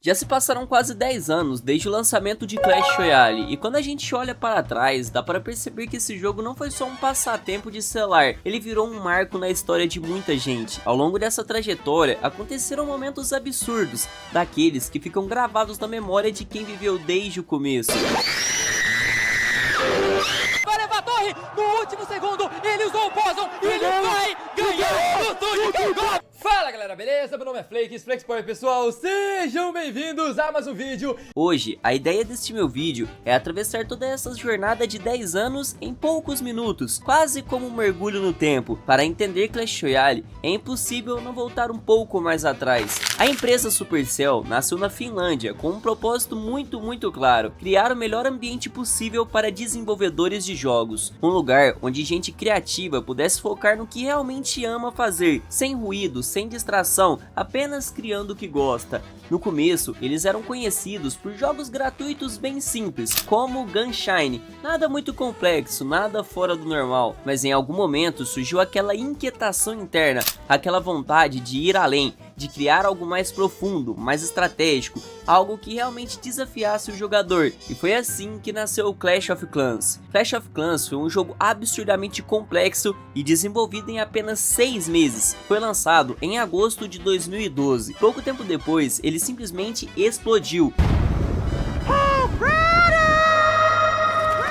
Já se passaram quase 10 anos desde o lançamento de Clash Royale, e quando a gente olha para trás, dá para perceber que esse jogo não foi só um passatempo de celular, ele virou um marco na história de muita gente. Ao longo dessa trajetória, aconteceram momentos absurdos, daqueles que ficam gravados na memória de quem viveu desde o começo. Vai levar a torre, no último segundo, ele usou o Poison e ele vai ganhar o Tudo. Fala galera, beleza? Meu nome é Flakes, Flakesport pessoal, sejam bem-vindos a mais um vídeo. Hoje, a ideia deste meu vídeo é atravessar toda essa jornada de 10 anos em poucos minutos, quase como um mergulho no tempo. Para entender Clash Royale, é impossível não voltar um pouco mais atrás. A empresa Supercell nasceu na Finlândia com um propósito muito claro: criar o melhor ambiente possível para desenvolvedores de jogos. Um lugar onde gente criativa pudesse focar no que realmente ama fazer, sem ruído, sem distração, apenas criando o que gosta. No começo, eles eram conhecidos por jogos gratuitos bem simples, como Gunshine, nada muito complexo, nada fora do normal, mas em algum momento surgiu aquela inquietação interna, aquela vontade de ir além, de criar algo mais profundo, mais estratégico, algo que realmente desafiasse o jogador, e foi assim que nasceu o Clash of Clans. Clash of Clans foi um jogo absurdamente complexo e desenvolvido em apenas 6 meses. Foi lançado em agosto de 2012. Pouco tempo depois, ele simplesmente explodiu.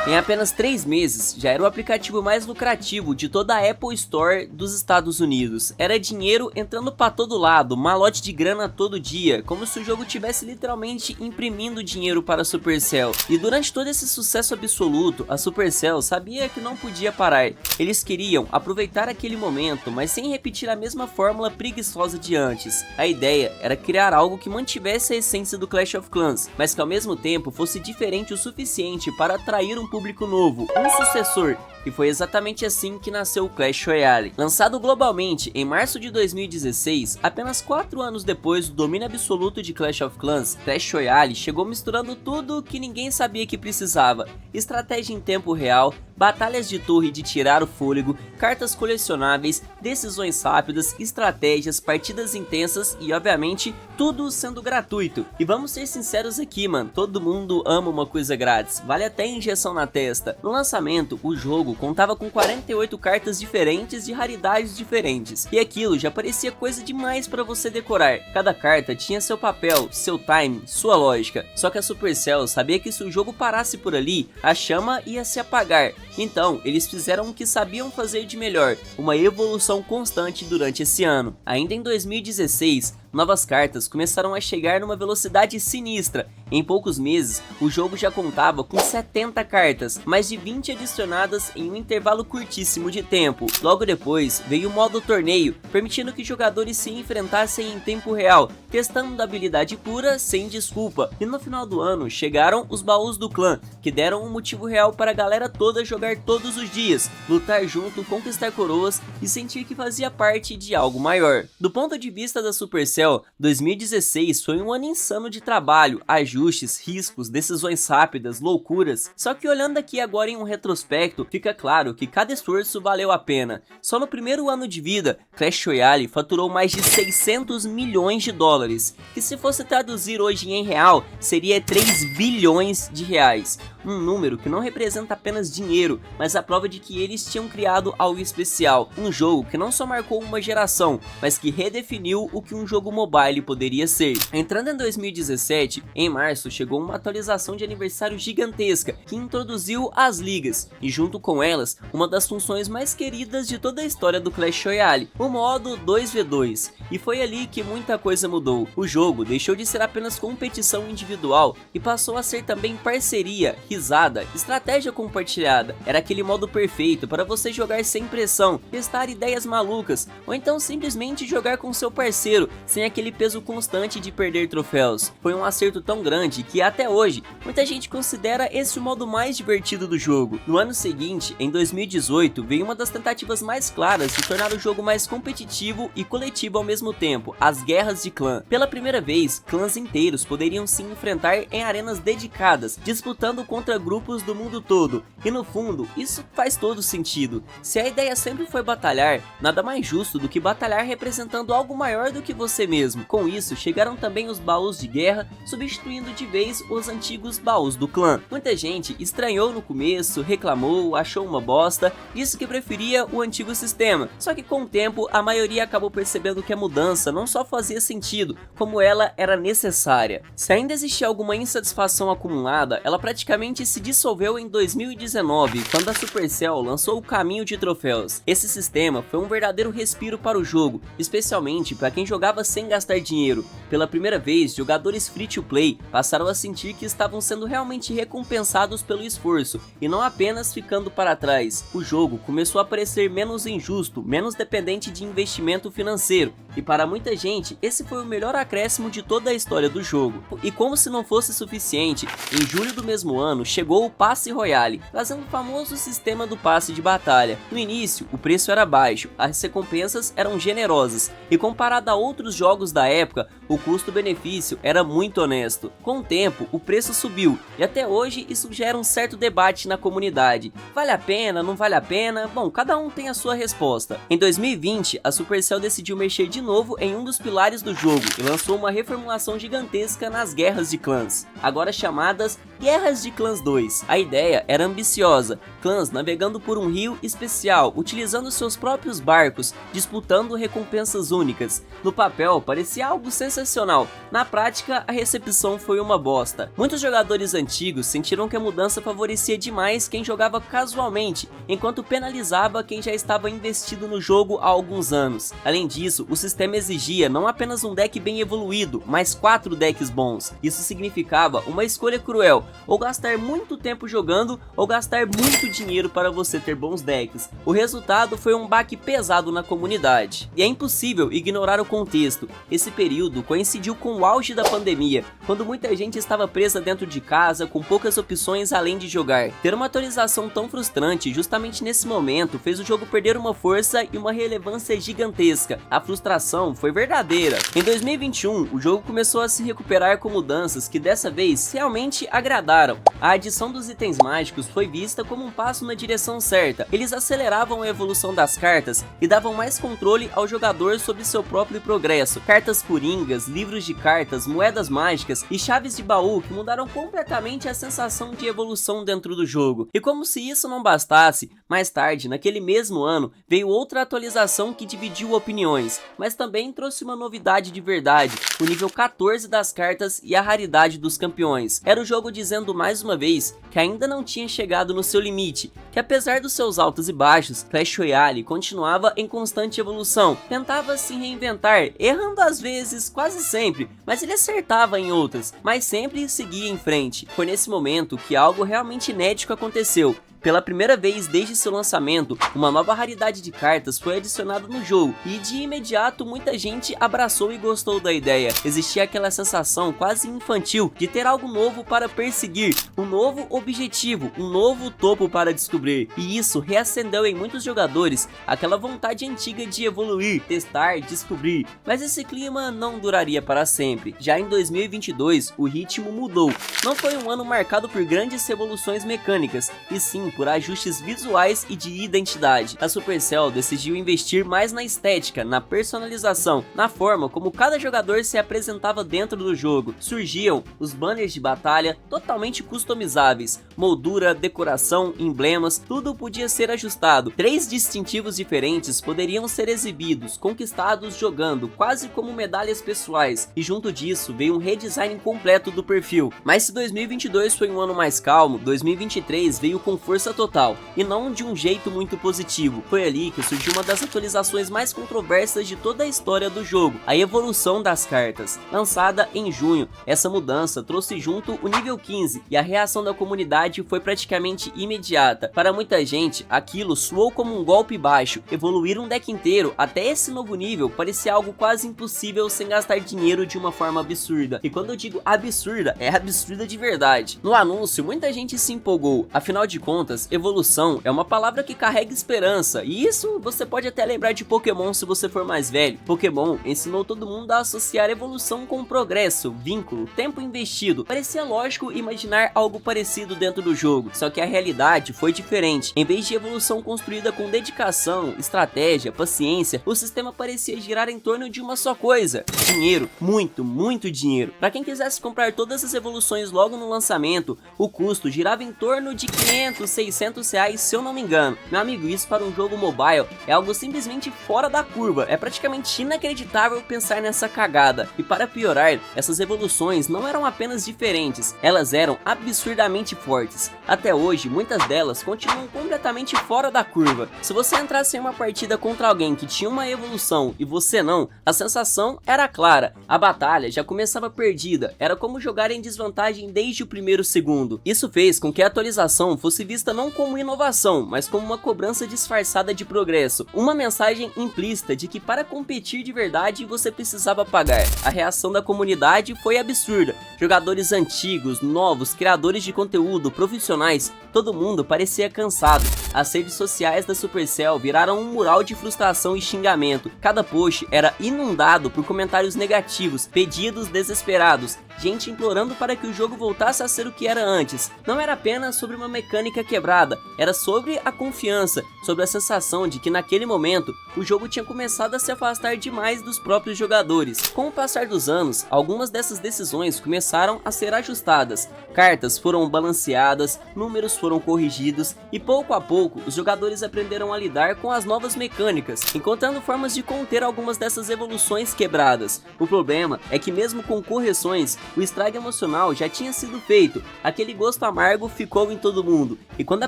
Em apenas 3 meses, já era o aplicativo mais lucrativo de toda a Apple Store dos Estados Unidos. Era dinheiro entrando pra todo lado, malote de grana todo dia, como se o jogo tivesse literalmente imprimindo dinheiro para a Supercell. E durante todo esse sucesso absoluto, a Supercell sabia que não podia parar. Eles queriam aproveitar aquele momento, mas sem repetir a mesma fórmula preguiçosa de antes. A ideia era criar algo que mantivesse a essência do Clash of Clans, mas que ao mesmo tempo fosse diferente o suficiente para atrair um público novo, um sucessor, e foi exatamente assim que nasceu o Clash Royale. Lançado globalmente em março de 2016, apenas 4 anos depois do domínio absoluto de Clash of Clans, Clash Royale chegou misturando tudo que ninguém sabia que precisava: estratégia em tempo real, batalhas de torre de tirar o fôlego, cartas colecionáveis, decisões rápidas, estratégias, partidas intensas e obviamente tudo sendo gratuito. E vamos ser sinceros aqui, mano, todo mundo ama uma coisa grátis, vale até injeção na testa. No lançamento, o jogo contava com 48 cartas diferentes de raridades diferentes, e aquilo já parecia coisa demais para você decorar. Cada carta tinha seu papel, seu time, sua lógica, só que a Supercell sabia que se o jogo parasse por ali, a chama ia se apagar. Então, eles fizeram o que sabiam fazer de melhor, uma evolução constante durante esse ano. Ainda em 2016, novas cartas começaram a chegar numa velocidade sinistra. Em poucos meses, o jogo já contava com 70 cartas, mais de 20 adicionadas em um intervalo curtíssimo de tempo. Logo depois, veio o modo torneio, permitindo que jogadores se enfrentassem em tempo real, testando a habilidade pura sem desculpa. E no final do ano, chegaram os baús do clã, que deram um motivo real para a galera toda jogar todos os dias, lutar junto, conquistar coroas e sentir que fazia parte de algo maior. Do ponto de vista da Supercell, 2016 foi um ano insano de trabalho, ajustes, riscos, decisões rápidas, loucuras. Só que olhando aqui agora em um retrospecto, fica claro que cada esforço valeu a pena. Só no primeiro ano de vida, Clash Royale faturou mais de 600 milhões de dólares, que se fosse traduzir hoje em real, seria 3 bilhões de reais. Um número que não representa apenas dinheiro, mas a prova de que eles tinham criado algo especial. Um jogo que não só marcou uma geração, mas que redefiniu o que um jogo mobile poderia ser. Entrando em 2017, em março chegou uma atualização de aniversário gigantesca, que introduziu as ligas, e junto com elas, uma das funções mais queridas de toda a história do Clash Royale, o modo 2v2. E foi ali que muita coisa mudou. O jogo deixou de ser apenas competição individual e passou a ser também parceria, risada, estratégia compartilhada. Era aquele modo perfeito para você jogar sem pressão, testar ideias malucas, ou então simplesmente jogar com seu parceiro, sem aquele peso constante de perder troféus. Foi um acerto tão grande que até hoje, muita gente considera esse o modo mais divertido do jogo. No ano seguinte, em 2018, veio uma das tentativas mais claras de tornar o jogo mais competitivo e coletivo ao mesmo tempo: as guerras de clã. Pela primeira vez, clãs inteiros poderiam se enfrentar em arenas dedicadas, disputando com contra grupos do mundo todo, e no fundo, isso faz todo sentido. Se a ideia sempre foi batalhar, nada mais justo do que batalhar representando algo maior do que você mesmo. Com isso, chegaram também os baús de guerra, substituindo de vez os antigos baús do clã. Muita gente estranhou no começo, reclamou, achou uma bosta, disse que preferia o antigo sistema, só que com o tempo a maioria acabou percebendo que a mudança não só fazia sentido, como ela era necessária. Se ainda existia alguma insatisfação acumulada, ela praticamente se dissolveu em 2019, quando a Supercell lançou o Caminho de Troféus. Esse sistema foi um verdadeiro respiro para o jogo, especialmente para quem jogava sem gastar dinheiro. Pela primeira vez, jogadores free-to-play passaram a sentir que estavam sendo realmente recompensados pelo esforço, e não apenas ficando para trás. O jogo começou a parecer menos injusto, menos dependente de investimento financeiro, e para muita gente, esse foi o melhor acréscimo de toda a história do jogo. E como se não fosse suficiente, em julho do mesmo ano chegou o Passe Royale, trazendo o famoso sistema do passe de batalha. No início, o preço era baixo, as recompensas eram generosas, e comparado a outros jogos da época, o custo-benefício era muito honesto. Com o tempo, o preço subiu, e até hoje isso gera um certo debate na comunidade. Vale a pena, não vale a pena? Bom, cada um tem a sua resposta. Em 2020, a Supercell decidiu mexer de novo em um dos pilares do jogo e lançou uma reformulação gigantesca nas Guerras de Clãs, agora chamadas Guerras de Clãs 2. A ideia era ambiciosa, clãs navegando por um rio especial, utilizando seus próprios barcos, disputando recompensas únicas. No papel parecia algo sensacional, na prática a recepção foi uma bosta. Muitos jogadores antigos sentiram que a mudança favorecia demais quem jogava casualmente, enquanto penalizava quem já estava investido no jogo há alguns anos. Além disso, o sistema exigia não apenas um deck bem evoluído, mas 4 decks bons. Isso significava uma escolha cruel, ou gastar muito tempo jogando, ou gastar muito dinheiro para você ter bons decks. O resultado foi um baque pesado na comunidade. E é impossível ignorar o contexto. Esse período coincidiu com o auge da pandemia, quando muita gente estava presa dentro de casa, com poucas opções além de jogar. Ter uma atualização tão frustrante justamente nesse momento fez o jogo perder uma força e uma relevância gigantesca. A frustração foi verdadeira. Em 2021, o jogo começou a se recuperar com mudanças que dessa vez realmente agradaram. A adição dos itens mágicos foi vista como um passo na direção certa. Eles aceleravam a evolução das cartas e davam mais controle ao jogador sobre seu próprio progresso. Cartas coringas, livros de cartas, moedas mágicas e chaves de baú que mudaram completamente a sensação de evolução dentro do jogo. E como se isso não bastasse, mais tarde, naquele mesmo ano, veio outra atualização que dividiu opiniões, mas também trouxe uma novidade de verdade, o nível 14 das cartas e a raridade dos campeões. Era o jogo dizendo mais uma vez que ainda não tinha chegado no seu limite, que apesar dos seus altos e baixos, Clash Royale continuava em constante evolução, tentava se reinventar, errando às vezes, quase sempre, mas ele acertava em outras, mas sempre seguia em frente. Foi nesse momento que algo realmente inédito aconteceu. Pela primeira vez desde seu lançamento, uma nova raridade de cartas foi adicionada no jogo e de imediato muita gente abraçou e gostou da ideia. Existia aquela sensação quase infantil de ter algo novo para perseguir, um novo objetivo, um novo topo para descobrir, e isso reacendeu em muitos jogadores aquela vontade antiga de evoluir, testar, descobrir, mas esse clima não duraria para sempre. Já em 2022, o ritmo mudou. Não foi um ano marcado por grandes revoluções mecânicas, e sim por ajustes visuais e de identidade. A Supercell decidiu investir mais na estética, na personalização, na forma como cada jogador se apresentava dentro do jogo. Surgiam os banners de batalha totalmente customizáveis, moldura, decoração, emblemas, tudo podia ser ajustado. 3 distintivos diferentes poderiam ser exibidos, conquistados jogando, quase como medalhas pessoais, e junto disso veio um redesign completo do perfil. Mas se 2022 foi um ano mais calmo, 2023 veio com força total, e não de um jeito muito positivo. Foi ali que surgiu uma das atualizações mais controversas de toda a história do jogo, a evolução das cartas. Lançada em junho, essa mudança trouxe junto o nível 15, e a reação da comunidade foi praticamente imediata. Para muita gente, aquilo soou como um golpe baixo. Evoluir um deck inteiro até esse novo nível parecia algo quase impossível sem gastar dinheiro de uma forma absurda. E quando eu digo absurda, é absurda de verdade. No anúncio, muita gente se empolgou, afinal de contas, contas, evolução é uma palavra que carrega esperança, e isso você pode até lembrar de Pokémon se você for mais velho. Pokémon ensinou todo mundo a associar evolução com progresso, vínculo, tempo investido. Parecia lógico imaginar algo parecido dentro do jogo, só que a realidade foi diferente. Em vez de evolução construída com dedicação, estratégia, paciência, o sistema parecia girar em torno de uma só coisa: dinheiro, muito dinheiro. Para quem quisesse comprar todas as evoluções logo no lançamento, o custo girava em torno de 500, 600 reais, se eu não me engano. Meu amigo, isso para um jogo mobile é algo simplesmente fora da curva, é praticamente inacreditável pensar nessa cagada. E para piorar, essas evoluções não eram apenas diferentes, elas eram absurdamente fortes. Até hoje, muitas delas continuam completamente fora da curva. Se você entrasse em uma partida contra alguém que tinha uma evolução e você não, a sensação era clara, a batalha já começava perdida, era como jogar em desvantagem desde o primeiro segundo. Isso fez com que a atualização fosse vista não como inovação, mas como uma cobrança disfarçada de progresso, uma mensagem implícita de que para competir de verdade você precisava pagar. A reação da comunidade foi absurda, jogadores antigos, novos, criadores de conteúdo, profissionais, todo mundo parecia cansado. As redes sociais da Supercell viraram um mural de frustração e xingamento. Cada post era inundado por comentários negativos, pedidos desesperados, gente implorando para que o jogo voltasse a ser o que era antes. Não era apenas sobre uma mecânica quebrada, era sobre a confiança, sobre a sensação de que naquele momento o jogo tinha começado a se afastar demais dos próprios jogadores. Com o passar dos anos, algumas dessas decisões começaram a ser ajustadas, cartas foram balanceadas, números foram corrigidos e pouco a pouco os jogadores aprenderam a lidar com as novas mecânicas, encontrando formas de conter algumas dessas evoluções quebradas. O problema é que mesmo com correções, o estrago emocional já tinha sido feito, aquele gosto amargo ficou em todo mundo, e quando a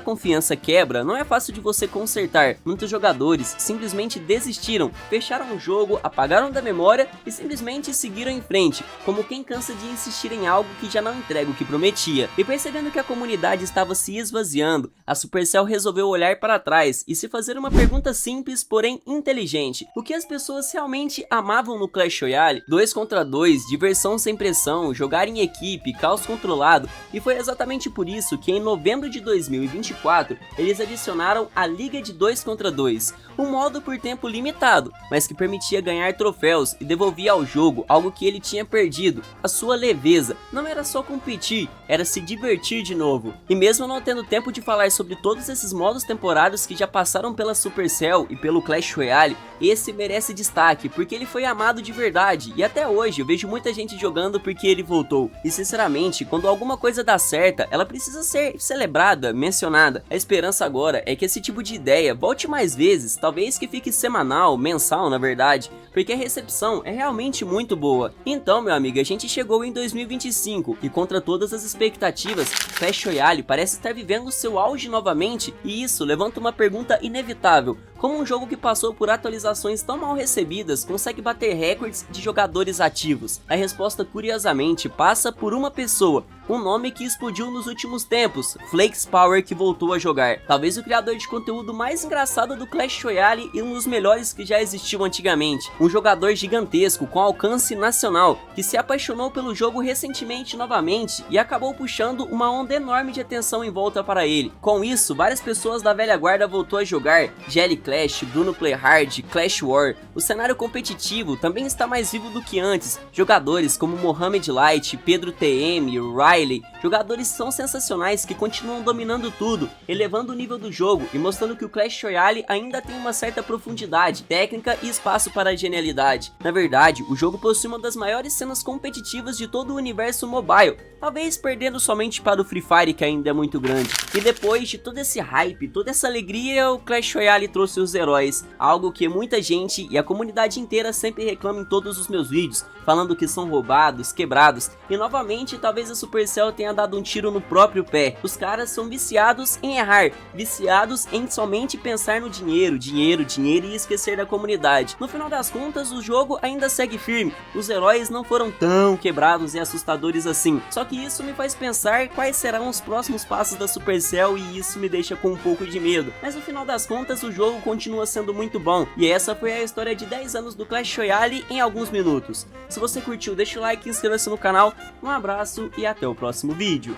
confiança quebra, não é fácil de você consertar. Muitos jogadores simplesmente desistiram, fecharam o jogo, apagaram da memória e simplesmente seguiram em frente, como quem cansa de insistir em algo que já não entrega o que prometia. E percebendo que a comunidade estava se esvaziando, a Supercell resolveu olhar para trás e se fazer uma pergunta simples, porém inteligente: o que as pessoas realmente amavam no Clash Royale? 2 contra 2, diversão sem pressão, jogar em equipe, caos controlado, e foi exatamente por isso que em novembro de 2024 eles adicionaram a Liga de 2 contra 2, um modo por tempo limitado, mas que permitia ganhar troféus e devolvia ao jogo algo que ele tinha perdido: a sua leveza. Não era só competir, era se divertir de novo. E mesmo não tendo tempo de falar sobre todos esses modos temporários que já passaram pela Supercell e pelo Clash Royale, esse merece destaque porque ele foi amado de verdade, e até hoje eu vejo muita gente jogando porque ele voltou. E sinceramente, quando alguma coisa dá certa, ela precisa ser celebrada, mencionada. A esperança agora é que esse tipo de ideia volte mais vezes, talvez que fique semanal, mensal na verdade, porque a recepção é realmente muito boa. Então, meu amigo, a gente chegou em 2025 e contra todas as expectativas, Clash Royale parece estar vivendo seu auge novamente, e isso levanta uma pergunta inevitável: como um jogo que passou por atualizações tão mal recebidas consegue bater recordes de jogadores ativos? A resposta, curiosamente, passa por uma pessoa, um nome que explodiu nos últimos tempos: FlakesPower, que voltou a jogar. Talvez o criador de conteúdo mais engraçado do Clash Royale e um dos melhores que já existiu antigamente. Um jogador gigantesco com alcance nacional, que se apaixonou pelo jogo recentemente novamente e acabou puxando uma onda enorme de atenção em volta para ele. Com isso, várias pessoas da velha guarda voltou a jogar: Jelly Clash, Bruno Playhard, Clash War. O cenário competitivo também está mais vivo do que antes. Jogadores como Mohamed Light, Pedro TM, Riley, jogadores são sensacionais que continuam dominando tudo, elevando o nível do jogo e mostrando que o Clash Royale ainda tem uma certa profundidade, técnica e espaço para a genialidade. Na verdade, o jogo possui uma das maiores cenas competitivas de todo o universo mobile, talvez perdendo somente para o Free Fire, que ainda é muito grande. E depois de todo esse hype, toda essa alegria, o Clash Royale trouxe os heróis, algo que muita gente e a comunidade inteira sempre reclama em todos os meus vídeos, falando que são roubados, quebrados, e novamente talvez a Supercell tenha dado um tiro no próprio pé. Os caras são viciados em errar, viciados em somente pensar no dinheiro, dinheiro e esquecer da comunidade. No final das contas, o jogo ainda segue firme, os heróis não foram tão quebrados e assustadores assim. Só que isso me faz pensar quais serão os próximos passos da Supercell, e isso me deixa com um pouco de medo. Mas no final das contas, o jogo continua sendo muito bom, e essa foi a história de 10 anos do Clash Royale em alguns minutos. Se você curtiu, deixa o like e inscreva-se no canal. Um abraço e até o próximo vídeo.